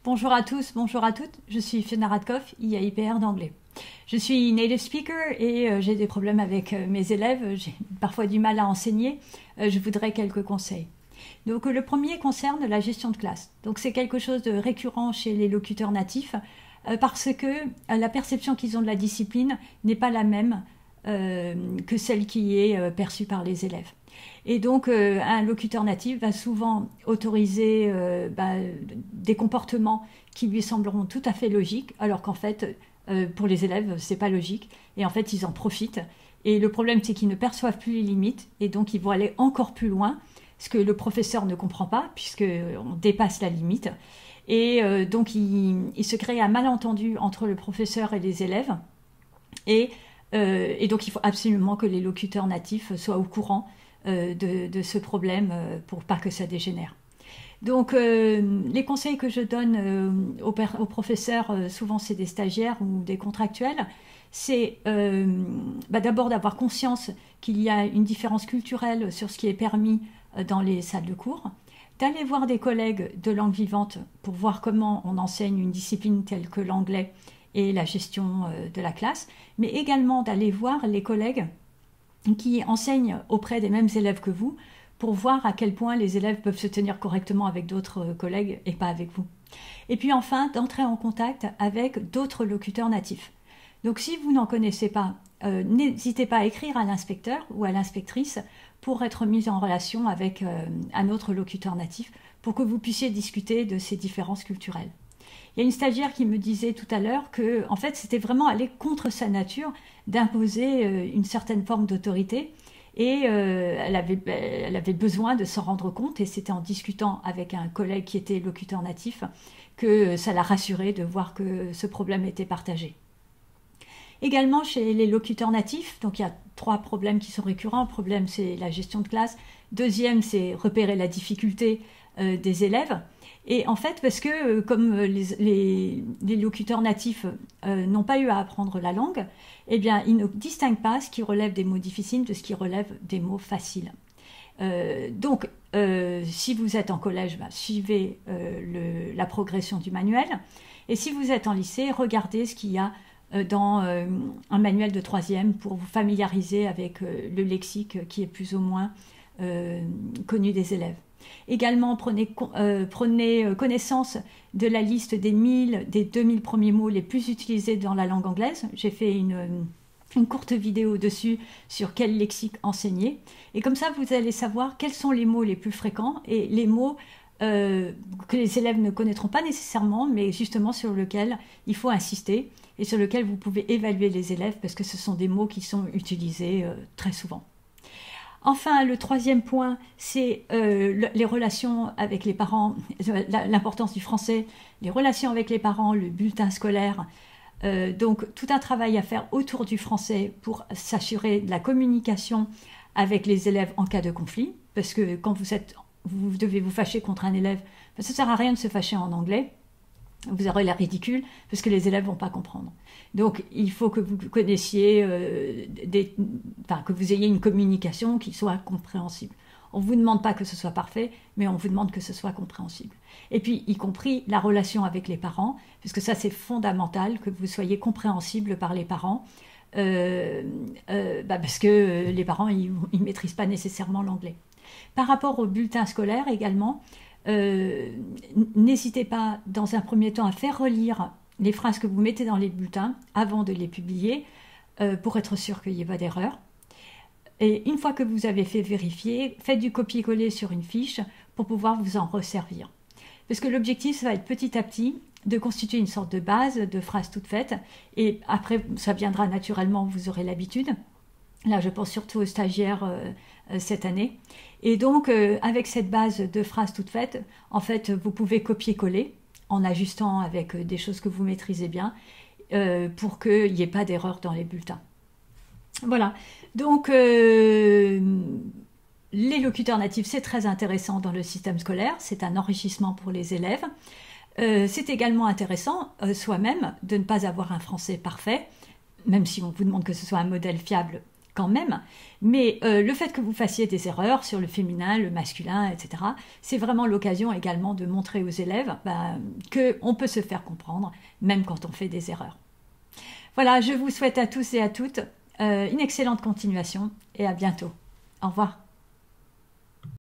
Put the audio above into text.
Bonjour à tous, bonjour à toutes, je suis Fiona Radkoff, IAIPR d'anglais. Je suis native speaker et j'ai des problèmes avec mes élèves, j'ai parfois du mal à enseigner, je voudrais quelques conseils. Donc le premier concerne la gestion de classe. Donc c'est quelque chose de récurrent chez les locuteurs natifs parce que la perception qu'ils ont de la discipline n'est pas la même que celle qui est perçue par les élèves. Et donc, un locuteur natif va souvent autoriser des comportements qui lui sembleront tout à fait logiques, alors qu'en fait, pour les élèves, c'est pas logique. Et en fait, ils en profitent. Et le problème, c'est qu'ils ne perçoivent plus les limites, et donc ils vont aller encore plus loin, ce que le professeur ne comprend pas, puisqu'on dépasse la limite. Et donc, il se crée un malentendu entre le professeur et les élèves. Et donc, il faut absolument que les locuteurs natifs soient au courant de ce problème pour pas que ça dégénère. Donc les conseils que je donne aux professeurs, souvent c'est des stagiaires ou des contractuels, c'est d'abord d'avoir conscience qu'il y a une différence culturelle sur ce qui est permis dans les salles de cours, d'aller voir des collègues de langue vivante pour voir comment on enseigne une discipline telle que l'anglais et la gestion de la classe, mais également d'aller voir les collègues qui enseignent auprès des mêmes élèves que vous pour voir à quel point les élèves peuvent se tenir correctement avec d'autres collègues et pas avec vous. Et puis enfin, d'entrer en contact avec d'autres locuteurs natifs. Donc si vous n'en connaissez pas, n'hésitez pas à écrire à l'inspecteur ou à l'inspectrice pour être mis en relation avec un autre locuteur natif pour que vous puissiez discuter de ces différences culturelles. Il y a une stagiaire qui me disait tout à l'heure que, en fait, c'était vraiment aller contre sa nature d'imposer une certaine forme d'autorité et elle avait besoin de s'en rendre compte et c'était en discutant avec un collègue qui était locuteur natif que ça l'a rassurée de voir que ce problème était partagé. Également chez les locuteurs natifs, donc il y a 3 problèmes qui sont récurrents. Le problème, c'est la gestion de classe. Deuxième, c'est repérer la difficulté des élèves. Et en fait, parce que comme les locuteurs natifs n'ont pas eu à apprendre la langue, eh bien, ils ne distinguent pas ce qui relève des mots difficiles de ce qui relève des mots faciles. Donc, si vous êtes en collège, suivez la progression du manuel. Et si vous êtes en lycée, regardez ce qu'il y a dans un manuel de 3e pour vous familiariser avec le lexique qui est plus ou moins connu des élèves. Également, prenez connaissance de la liste des 2000 premiers mots les plus utilisés dans la langue anglaise. J'ai fait une courte vidéo dessus sur quel lexique enseigner. Et comme ça, vous allez savoir quels sont les mots les plus fréquents et les mots que les élèves ne connaîtront pas nécessairement, mais justement sur lesquels il faut insister et sur lesquels vous pouvez évaluer les élèves parce que ce sont des mots qui sont utilisés très souvent. Enfin, le 3e point, c'est les relations avec les parents, l'importance du français, les relations avec les parents, le bulletin scolaire. Donc, tout un travail à faire autour du français pour s'assurer de la communication avec les élèves en cas de conflit. Parce que quand vous devez vous fâcher contre un élève, ça ne sert à rien de se fâcher en anglais. Vous aurez l'air ridicule parce que les élèves ne vont pas comprendre. Donc, il faut que vous connaissiez, que vous ayez une communication qui soit compréhensible. On ne vous demande pas que ce soit parfait, mais on vous demande que ce soit compréhensible. Et puis, y compris la relation avec les parents, puisque ça, c'est fondamental, que vous soyez compréhensible par les parents, parce que les parents, ils ne maîtrisent pas nécessairement l'anglais. Par rapport au bulletin scolaire également, n'hésitez pas dans un premier temps à faire relire les phrases que vous mettez dans les bulletins avant de les publier pour être sûr qu'il n'y ait pas d'erreur. Et une fois que vous avez fait vérifier, faites du copier-coller sur une fiche pour pouvoir vous en resservir. Parce que l'objectif, ça va être petit à petit de constituer une sorte de base de phrases toutes faites et après ça viendra naturellement, vous aurez l'habitude. Là, je pense surtout aux stagiaires cette année. Et donc, avec cette base de phrases toutes faites, en fait, vous pouvez copier-coller en ajustant avec des choses que vous maîtrisez bien pour qu'il n'y ait pas d'erreur dans les bulletins. Voilà. Donc, les locuteurs natifs, c'est très intéressant dans le système scolaire. C'est un enrichissement pour les élèves. C'est également intéressant soi-même de ne pas avoir un français parfait, même si on vous demande que ce soit un modèle fiable. quand même, mais le fait que vous fassiez des erreurs sur le féminin, le masculin, etc., c'est vraiment l'occasion également de montrer aux élèves qu'on peut se faire comprendre, même quand on fait des erreurs. Voilà, je vous souhaite à tous et à toutes une excellente continuation et à bientôt. Au revoir.